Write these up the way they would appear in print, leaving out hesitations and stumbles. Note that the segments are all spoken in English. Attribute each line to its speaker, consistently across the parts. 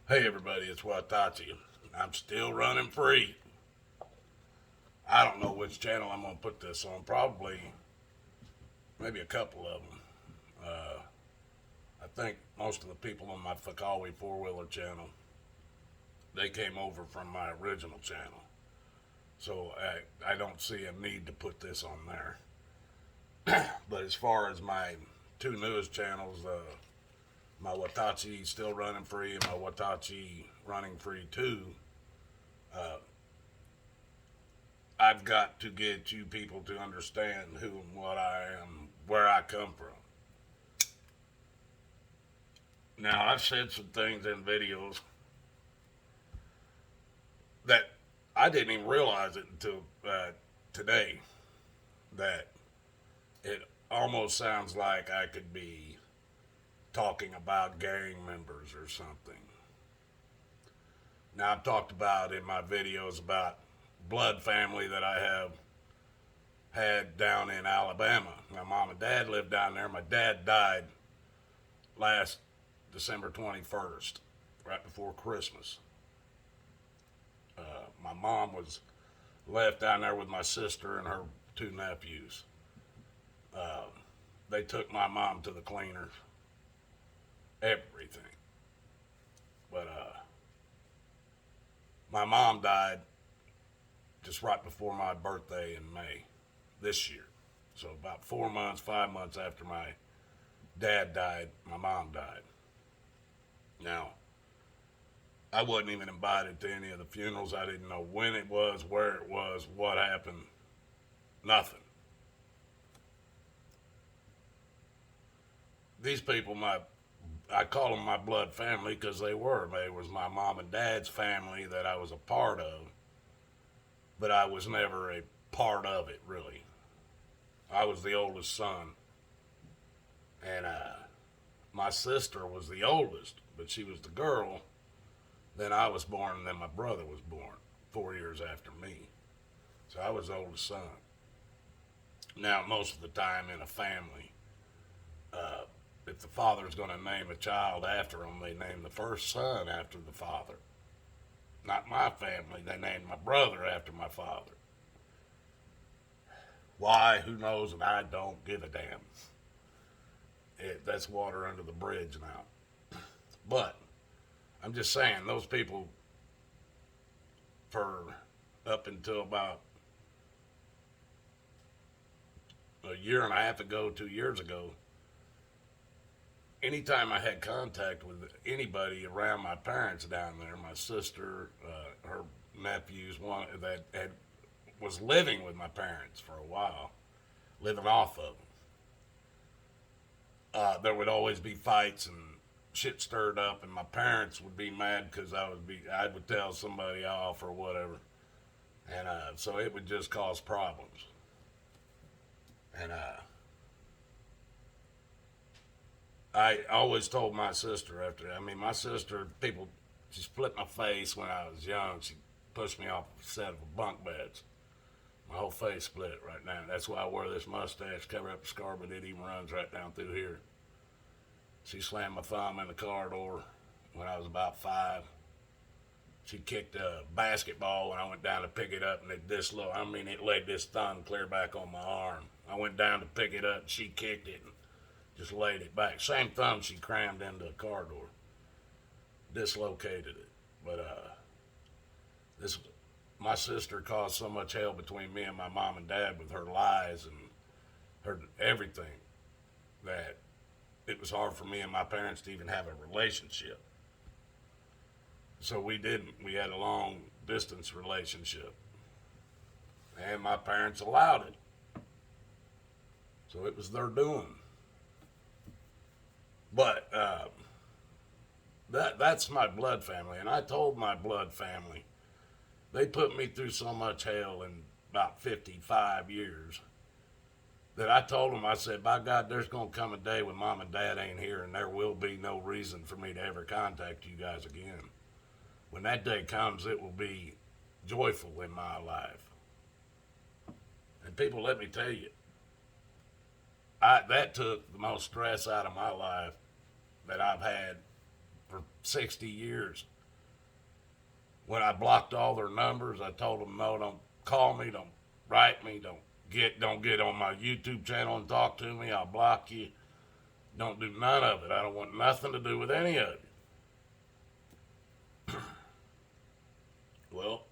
Speaker 1: Hey everybody, it's Watachi. I'm still running free. I don't know which channel I'm going to put this on. Probably, maybe a couple of them. Uh, I think most of the people on my Fakawi four-wheeler channel, they came over from my original channel. So I don't see a need to put this on there. But as far as my two newest channels, my Watachi Still Running Free and my Watachi Running Free 2, uh, I've got to get you people to understand who and what I am, where I come from. Now, I've said some things in videos that I didn't even realize it until today, that it almost sounds like I could be talking about gang members or something. Now, I've talked about in my videos about blood family that I have had down in Alabama. My mom and dad lived down there. My dad died last December 21st, right before Christmas. My mom was left down there with my sister and her two nephews. Uh, they took my mom to the cleaners, everything. But my mom died just right before my birthday in May this year. So about 4 months, 5 months after my dad died, my mom died. Now, I wasn't even invited to any of the funerals. I didn't know when it was, where it was, what happened, nothing. These people, I call them my blood family because they were. They was my mom and dad's family that I was a part of, but I was never a part of it really. I was the oldest son, and my sister was the oldest, but she was the girl. Then I was born, and then my brother was born 4 years after me. So I was the oldest son. Now, most of the time in a family, uh, if the father's going to name a child after him, they name the first son after the father. Not my family. They named my brother after my father. Why? Who knows? And I don't give a damn. That's water under the bridge now. But I'm just saying, those people, for up until about a year and a half ago, 2 years ago, anytime I had contact with anybody around my parents down there, my sister, her nephews, one that was living with my parents for a while, living off of them, there would always be fights and shit stirred up, and my parents would be mad because I would tell somebody off or whatever, and so it would just cause problems. And I always told my sister my sister, she split my face when I was young. She pushed me off a set of bunk beds. My whole face split right now. That's why I wear this mustache, cover up the scar, but it even runs right down through here. She slammed my thumb in the car door when I was about 5. She kicked a basketball when I went down to pick it up, and it laid this thumb clear back on my arm. I went down to pick it up, and she kicked it and just laid it back. Same thumb she crammed into a car door. Dislocated it. But this my sister caused so much hell between me and my mom and dad with her lies and her everything that it was hard for me and my parents to even have a relationship. So we didn't. We had a long distance relationship. And my parents allowed it. So it was their doing. But that's my blood family. And I told my blood family, they put me through so much hell in about 55 years that I told them, I said, by God, there's going to come a day when mom and dad ain't here, and there will be no reason for me to ever contact you guys again. When that day comes, it will be joyful in my life. And people, let me tell you, that took the most stress out of my life that I've had for 60 years. When I blocked all their numbers, I told them, no, don't call me, don't write me, don't get on my YouTube channel and talk to me. I'll block you. Don't do none of it. I don't want nothing to do with any of you. Well,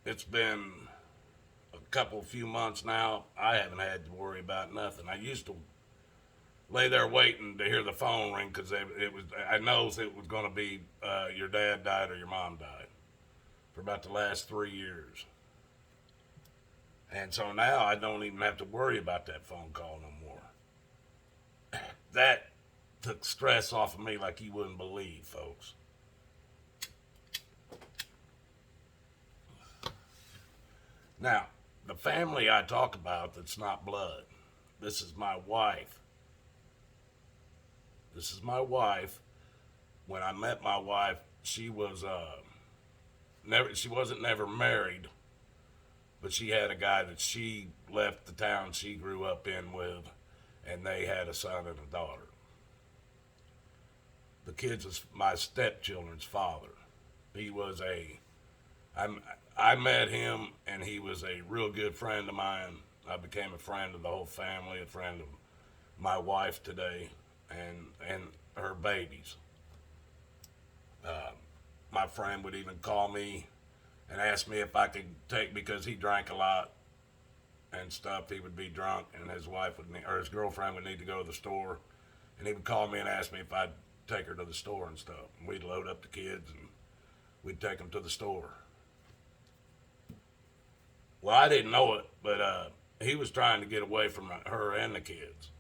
Speaker 1: it's been a few months now. I haven't had to worry about nothing. I used to lay there waiting to hear the phone ring because I knows it was going to be your dad died or your mom died for about the last 3 years. And so now I don't even have to worry about that phone call no more. That took stress off of me like you wouldn't believe, folks. Now, the family I talk about that's not blood, this is my wife. This is my wife. When I met my wife, she was she wasn't never married, but she had a guy that she left the town she grew up in with, and they had a son and a daughter. The kids was my stepchildren's father. He was I met him, and he was a real good friend of mine. I became a friend of the whole family, a friend of my wife today, and her babies. My friend would even call me and ask me if I could take, because he drank a lot and stuff. He would be drunk, and his wife would need, or his girlfriend would need to go to the store, and he would call me and ask me if I'd take her to the store and stuff. And we'd load up the kids and we'd take them to the store. Well, I didn't know it, but he was trying to get away from her and the kids,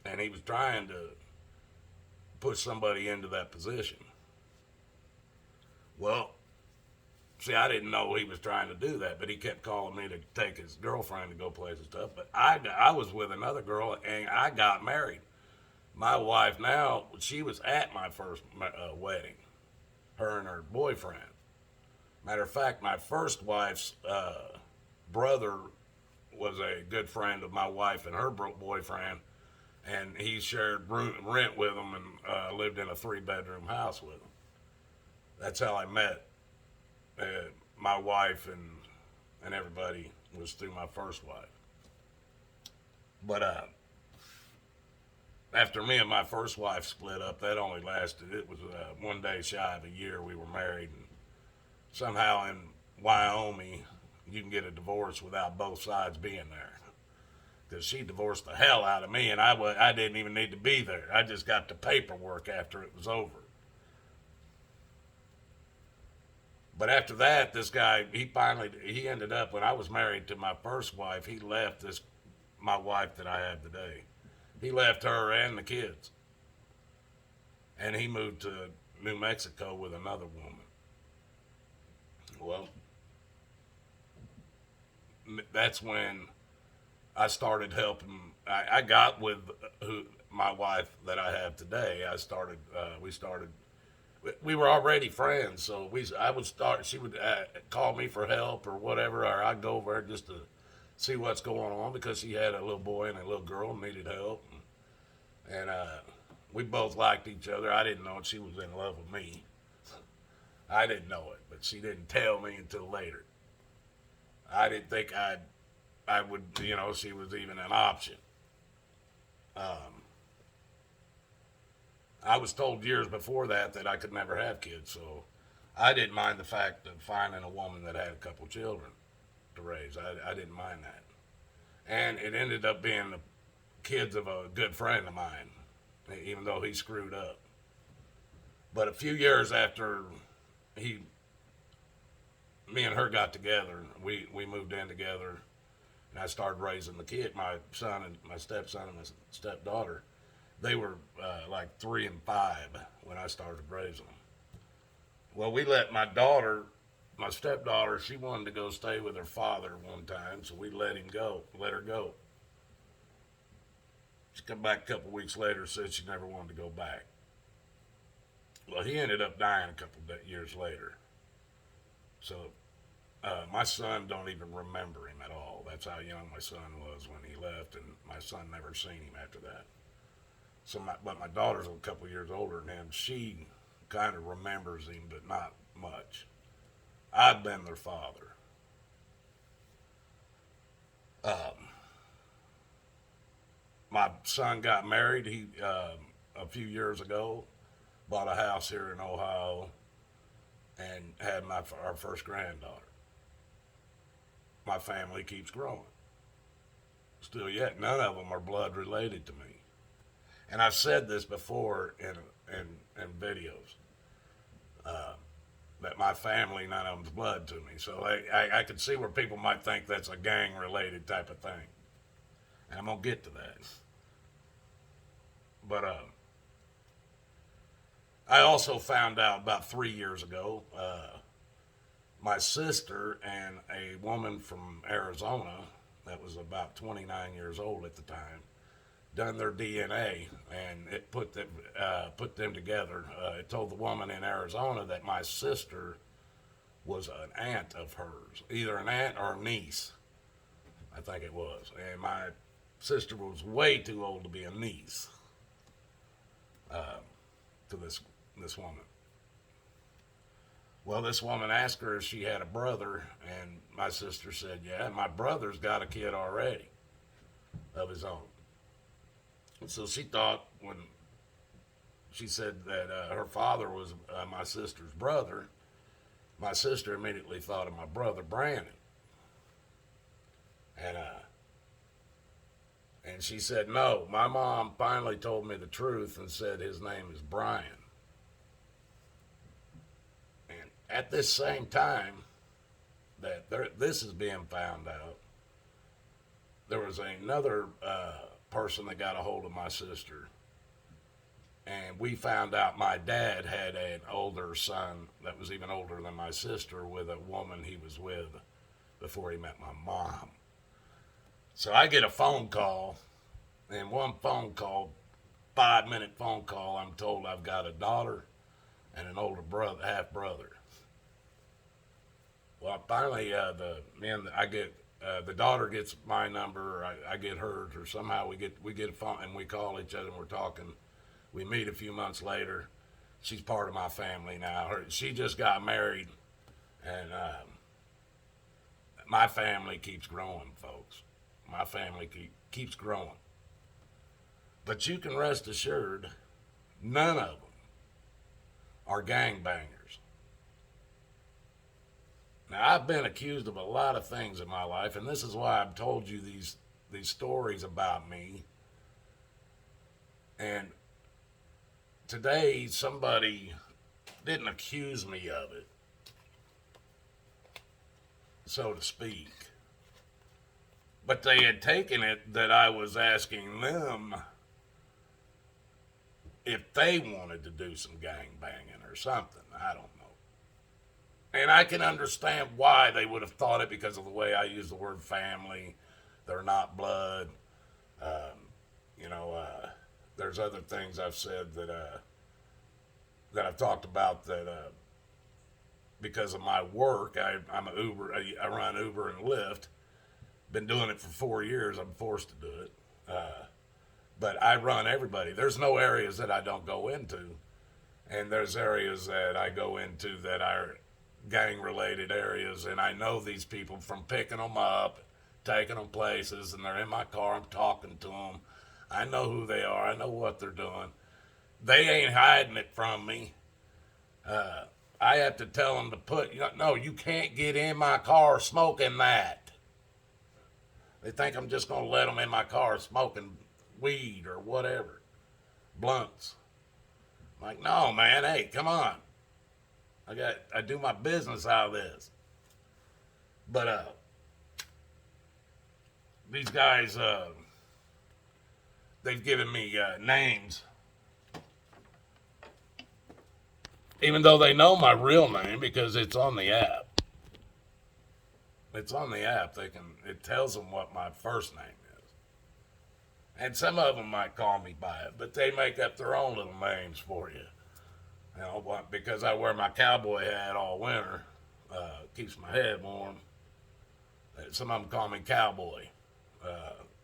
Speaker 1: and he was trying to push somebody into that position. Well, see, I didn't know he was trying to do that, but he kept calling me to take his girlfriend to go places and stuff. But I was with another girl, and I got married. My wife now, she was at my first wedding, her and her boyfriend. Matter of fact, my first wife's brother was a good friend of my wife and her boyfriend, and he shared rent with them and lived in a 3-bedroom house with them. That's how I met my wife and everybody was through my first wife. But after me and my first wife split up, that only lasted, it was 1 day shy of a year we were married. And somehow in Wyoming, you can get a divorce without both sides being there. Because she divorced the hell out of me, and I didn't even need to be there. I just got the paperwork after it was over. But after that, this guy, he ended up, when I was married to my first wife, he left my wife that I have today. He left her and the kids. And he moved to New Mexico with another woman. Well, that's when I started helping. I got with my wife that I have today. We were already friends, so she would call me for help or whatever, or I'd go over there just to see what's going on, because she had a little boy and a little girl and needed help. And we both liked each other. I didn't know she was in love with me. I didn't know it, but she didn't tell me until later. I didn't think I would, she was even an option. I was told years before that I could never have kids, so I didn't mind the fact of finding a woman that had a couple children to raise. I didn't mind that. And it ended up being the kids of a good friend of mine, even though he screwed up. But a few years after me and her got together, we moved in together, and I started raising the kid, my son and my stepson and my stepdaughter. They were like 3 and 5 when I started raising them. Well, we let my stepdaughter, she wanted to go stay with her father one time, so we let her go. She come back a couple weeks later, said she never wanted to go back. Well, he ended up dying a couple years later. So my son don't even remember him at all. That's how young my son was when he left, and my son never seen him after that. But my daughter's a couple years older than him. She kind of remembers him, but not much. I've been their father. Um, my son got married. He a few years ago bought a house here in Ohio and had our first granddaughter. My family keeps growing. Still yet, none of them are blood related to me. And I've said this before in videos that my family, none of them's blood to me. So I could see where people might think that's a gang related type of thing. And I'm going to get to that. But I also found out about 3 years ago my sister and a woman from Arizona that was about 29 years old at the time done their DNA, and it put them together. It told the woman in Arizona that my sister was an aunt of hers, either an aunt or a niece, I think it was, and my sister was way too old to be a niece to this woman. Well, this woman asked her if she had a brother, and my sister said, "Yeah, my brother's got a kid already of his own." And so she thought when she said that her father was my sister's brother, my sister immediately thought of my brother Brandon, and and she said, "No, my mom finally told me the truth and said his name is Brian." And at this same time that this is being found out, there was another person that got a hold of my sister, and we found out my dad had an older son that was even older than my sister with a woman he was with before he met my mom. So I get a phone call, and one phone call, 5-minute phone call, I'm told I've got a daughter and an older brother, half brother. Well, finally, the daughter gets my number, I get hers, or somehow we get a phone and we call each other and we're talking. We meet a few months later. She's part of my family now. She just got married, and my family keeps growing, folks. My family keeps growing. But you can rest assured, none of them are gangbangers. Now, I've been accused of a lot of things in my life, and this is why I've told you these stories about me. And today, somebody didn't accuse me of it, so to speak. But they had taken it that I was asking them if they wanted to do some gang banging or something. I don't know. And I can understand why they would have thought it because of the way I use the word family. They're not blood. Um, there's other things I've said that I've talked about that because of my work, I'm an Uber. I run Uber and Lyft. Been doing it for 4 years. I'm forced to do it. But I run everybody. There's no areas that I don't go into, and there's areas that I go into that are gang-related areas, and I know these people from picking them up, taking them places, and they're in my car. I'm talking to them. I know who they are. I know what they're doing. They ain't hiding it from me. I have to tell them to no, you can't get in my car smoking that. They think I'm just going to let them in my car smoking weed or whatever, blunts. I'm like, no, man, hey, come on. I do my business out of this. But these guys, they've given me names, even though they know my real name because it's on the app. It's on the app. It tells them what my first name is. And some of them might call me by it, but they make up their own little names for you. Because I wear my cowboy hat all winter, keeps my head warm. Some of them call me cowboy.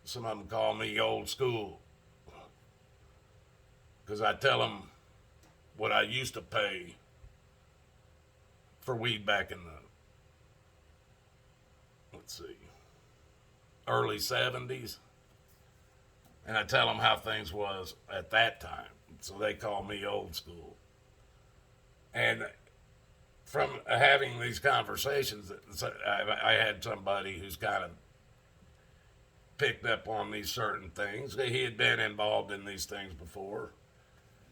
Speaker 1: Some of them call me old school. Because I tell them what I used to pay for weed back in the, let's see, early 70s. And I tell them how things was at that time. So they call me old school. And from having these conversations, I had somebody who's kind of picked up on these certain things. He had been involved in these things before,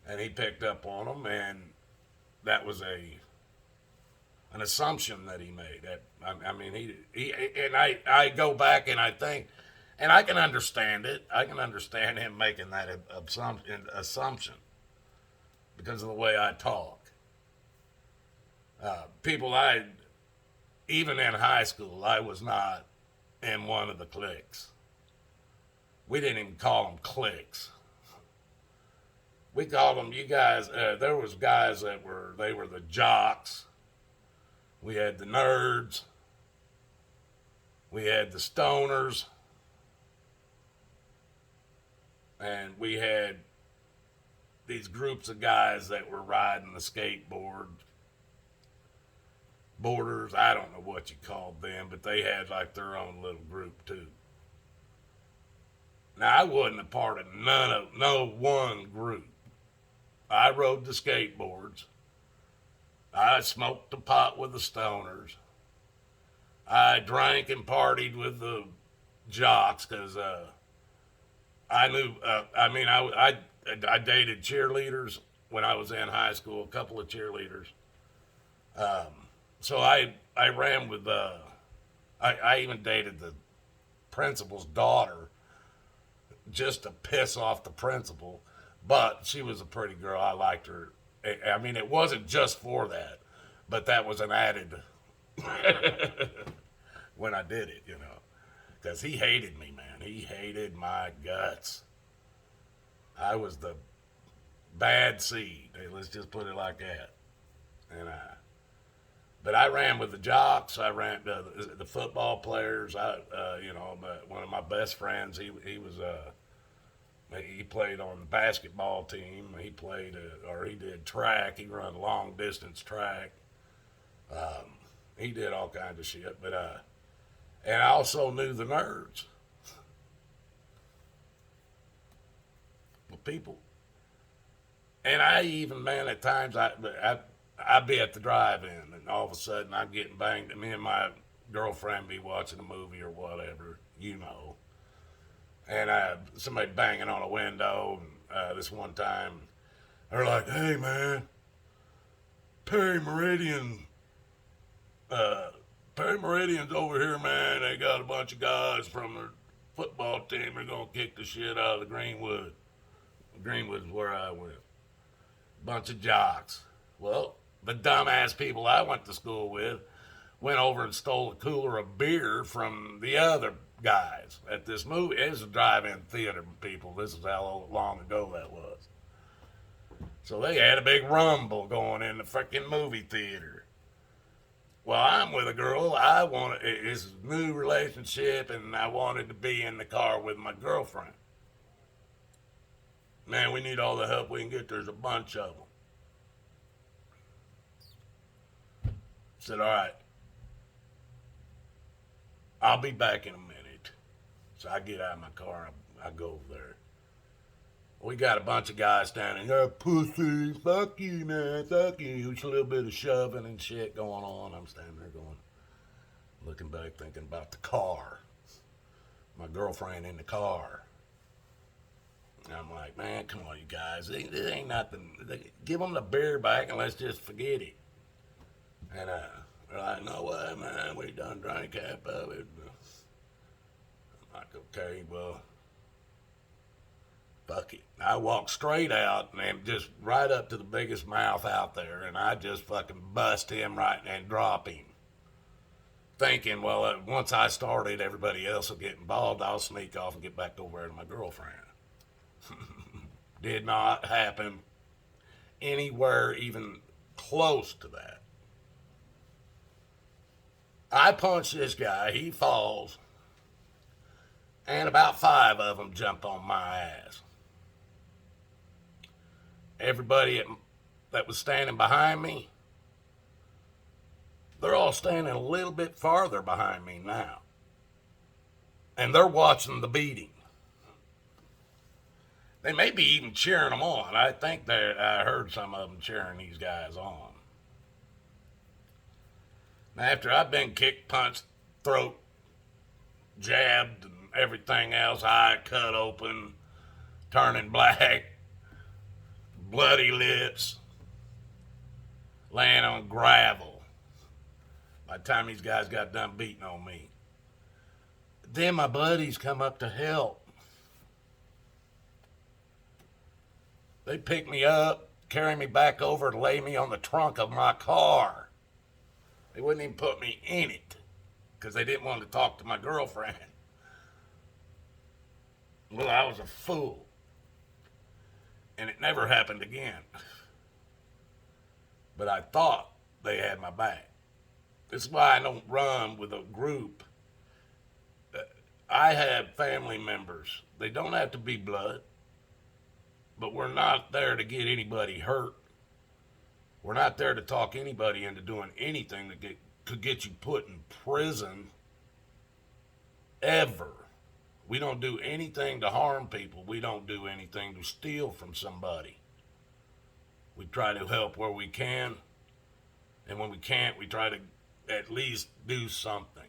Speaker 1: and he picked up on them, and that was an assumption that he made. I mean, he and I go back and I think, and I can understand it. I can understand him making that assumption because of the way I talk. People, even in high school, I was not in one of the cliques. We didn't even call them cliques. We called them, you guys, there was guys that they were the jocks. We had the nerds. We had the stoners. And we had these groups of guys that were riding the skateboard. Boarders, I don't know what you called them, but they had like their own little group too. Now, I wasn't a part of no one group. I rode the skateboards. I smoked the pot with the stoners. I drank and partied with the jocks because I knew, I dated cheerleaders when I was in high school, a couple of cheerleaders. So I ran with, I even dated the principal's daughter just to piss off the principal, but she was a pretty girl. I liked her. I mean, it wasn't just for that, but that was an added when I did it, because he hated me, man. He hated my guts. I was the bad seed. Hey, let's just put it like that. But I ran with the jocks. I ran the football players. One of my best friends. He played on the basketball team. He did track. He ran long distance track. He did all kinds of shit. But and I also knew the nerds. The people. And I even, man, at times I'd be at the drive-in, and all of a sudden I'm getting banged. Me and my girlfriend be watching a movie or whatever, and somebody banging on a window. And this one time, they're like, "Hey, man, Perry Meridian's over here, man. They got a bunch of guys from their football team. They're gonna kick the shit out of the Greenwood. Greenwood's where I went. Bunch of jocks. Well, the dumbass people I went to school with went over and stole a cooler of beer from the other guys at this movie. It was a drive-in theater, people. This is how long ago that was. So they had a big rumble going in the freaking movie theater. Well, I'm with a girl. It's a new relationship, and I wanted to be in the car with my girlfriend. Man, we need all the help we can get. There's a bunch of them. Said, all right, I'll be back in a minute. So I get out of my car and I go over there. We got a bunch of guys standing there, pussy, fuck you, man, fuck you. There's a little bit of shoving and shit going on. I'm standing there looking back, thinking about the car. My girlfriend in the car. And I'm like, man, come on, you guys. This ain't nothing. Give them the beer back and let's just forget it. And they're like, no way, man, we done drank half of it. I'm like, okay, well, fuck it. I walked straight out and just right up to the biggest mouth out there, and I just fucking bust him right and drop him. Thinking, well, once I started, everybody else will get involved. I'll sneak off and get back over there to my girlfriend. Did not happen anywhere even close to that. I punch this guy, he falls, and about 5 of them jump on my ass. Everybody that was standing behind me, they're all standing a little bit farther behind me now. And they're watching the beating. They may be even cheering them on. I think I heard some of them cheering these guys on. Now, after I've been kicked, punched, throat jabbed, and everything else, eye cut open, turning black, bloody lips, laying on gravel, by the time these guys got done beating on me, then my buddies come up to help. They pick me up, carry me back over, and lay me on the trunk of my car. They wouldn't even put me in it because they didn't want to talk to my girlfriend. Well, I was a fool. And it never happened again. But I thought they had my back. This is why I don't run with a group. I have family members. They don't have to be blood. But we're not there to get anybody hurt. We're not there to talk anybody into doing anything that could get you put in prison. Ever. We don't do anything to harm people. We don't do anything to steal from somebody. We try to help where we can. And when we can't, we try to at least do something.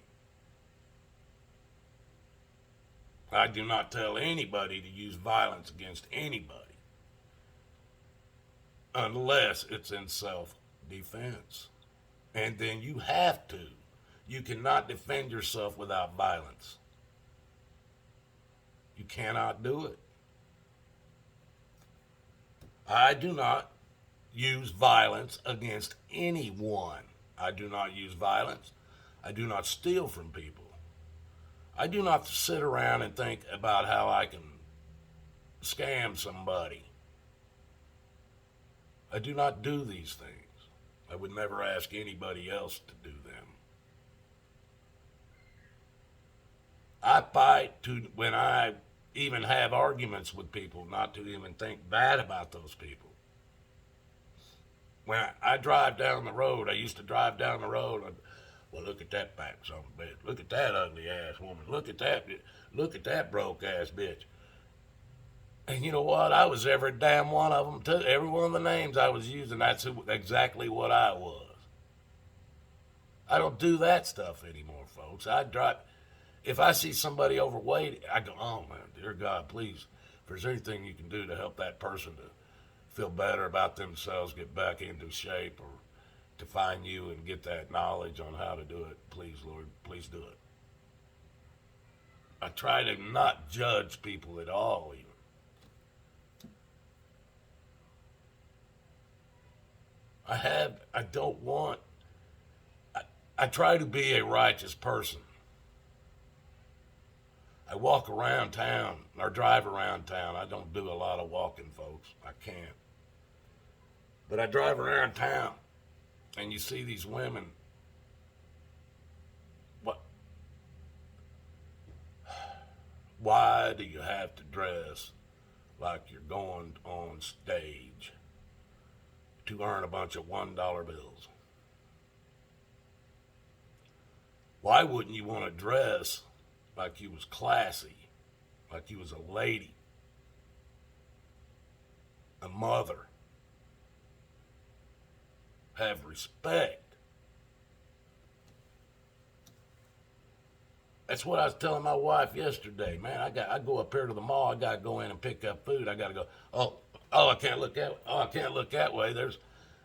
Speaker 1: I do not tell anybody to use violence against anybody. Unless it's in self-defense. And then you have to. You cannot defend yourself without violence. You cannot do it. I do not use violence against anyone. I do not use violence. I do not steal from people. I do not sit around and think about how I can scam somebody. I do not do these things. I would never ask anybody else to do them. I fight when I even have arguments with people, not to even think bad about those people. When I drive down the road, I used to drive down the road, and, well, look at that fat son of a bitch. Look at that ugly ass woman. Look at that broke ass bitch. And you know what? I was every damn one of them too. Every one of the names I was using, that's exactly what I was. I don't do that stuff anymore, folks. If I see somebody overweight, I go, oh man, dear God, please, if there's anything you can do to help that person to feel better about themselves, get back into shape, or to find you and get that knowledge on how to do it, please, Lord, please do it. I try to not judge people at all, even. I try to be a righteous person. I walk around town or drive around town. I don't do a lot of walking, folks. I can't. But I drive around town and you see these women. Why do you have to dress like you're going on stage to earn a bunch of $1 bills? Why wouldn't you want to dress like you was classy, like you was a lady, a mother, have respect? That's what I was telling my wife yesterday. Man, I go up here to the mall. I got to go in and pick up food. I got to go, oh, I can't look that way. Oh, I can't look that way. There's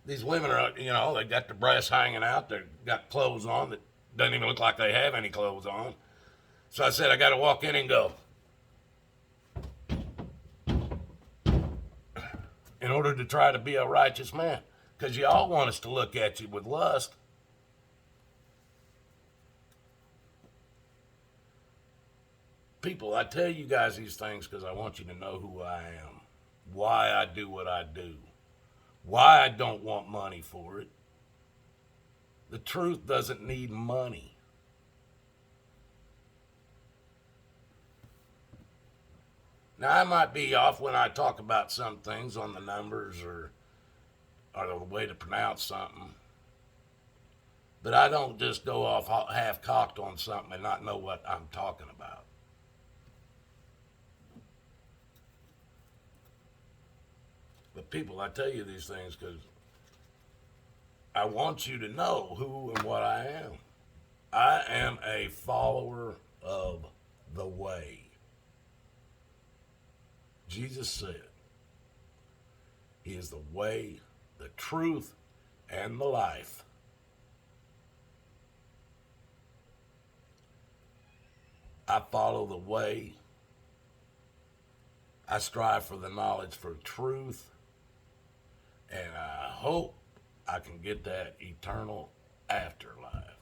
Speaker 1: these women are, they got their breasts hanging out. They got clothes on that doesn't even look like they have any clothes on. So I said, I got to walk in and go. In order to try to be a righteous man. Because you all want us to look at you with lust. People, I tell you guys these things because I want you to know who I am. Why I do what I do. Why I don't want money for it. The truth doesn't need money. Now, I might be off when I talk about some things on the numbers or or the way to pronounce something. But I don't just go off half cocked on something and not know what I'm talking about. But people, I tell you these things because I want you to know who and what I am. I am a follower of the way. Jesus said, He is the way, the truth, and the life. I follow the way. I strive for the knowledge for truth. And I hope I can get that eternal afterlife.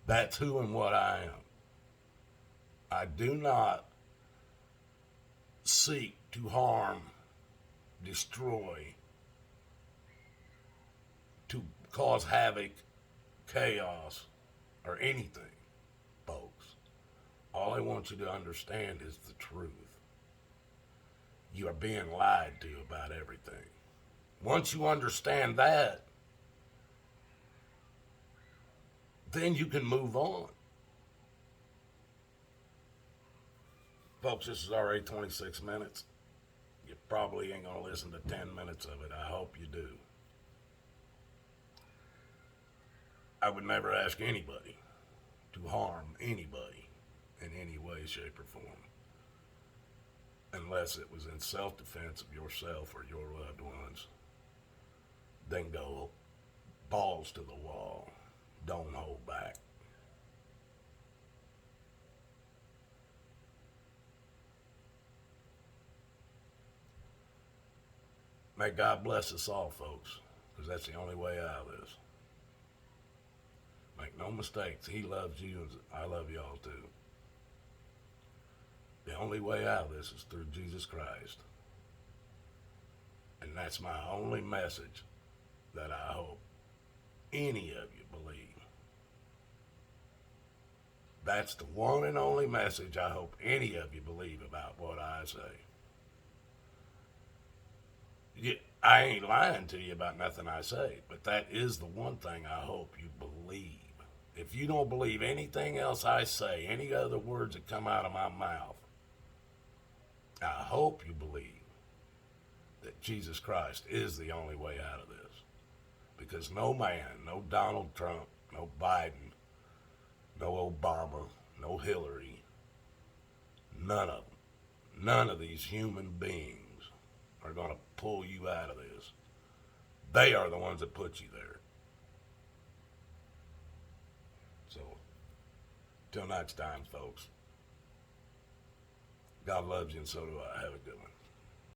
Speaker 1: That's who and what I am. I do not seek to harm, destroy, to cause havoc, chaos, or anything, folks. All I want you to understand is the truth. You are being lied to about everything. Once you understand that, then you can move on. Folks, this is already 26 minutes. You probably ain't going to listen to 10 minutes of it. I hope you do. I would never ask anybody to harm anybody in any way, shape, or form, unless it was in self-defense of yourself or your loved ones. Then go balls to the wall. Don't hold back. May God bless us all, folks, because that's the only way out of this. Make no mistakes. He loves you, and I love y'all too. The only way out of this is through Jesus Christ. And that's my only message that I hope any of you believe. That's the one and only message I hope any of you believe about what I say. I ain't lying to you about nothing I say, but that is the one thing I hope you believe. If you don't believe anything else I say, any other words that come out of my mouth, I hope you believe that Jesus Christ is the only way out of this. Because no man, no Donald Trump, no Biden, no Obama, no Hillary, none of them, none of these human beings are going to pull you out of this. They are the ones that put you there. So, till next time, folks. God loves you, and so do I. Have a good one.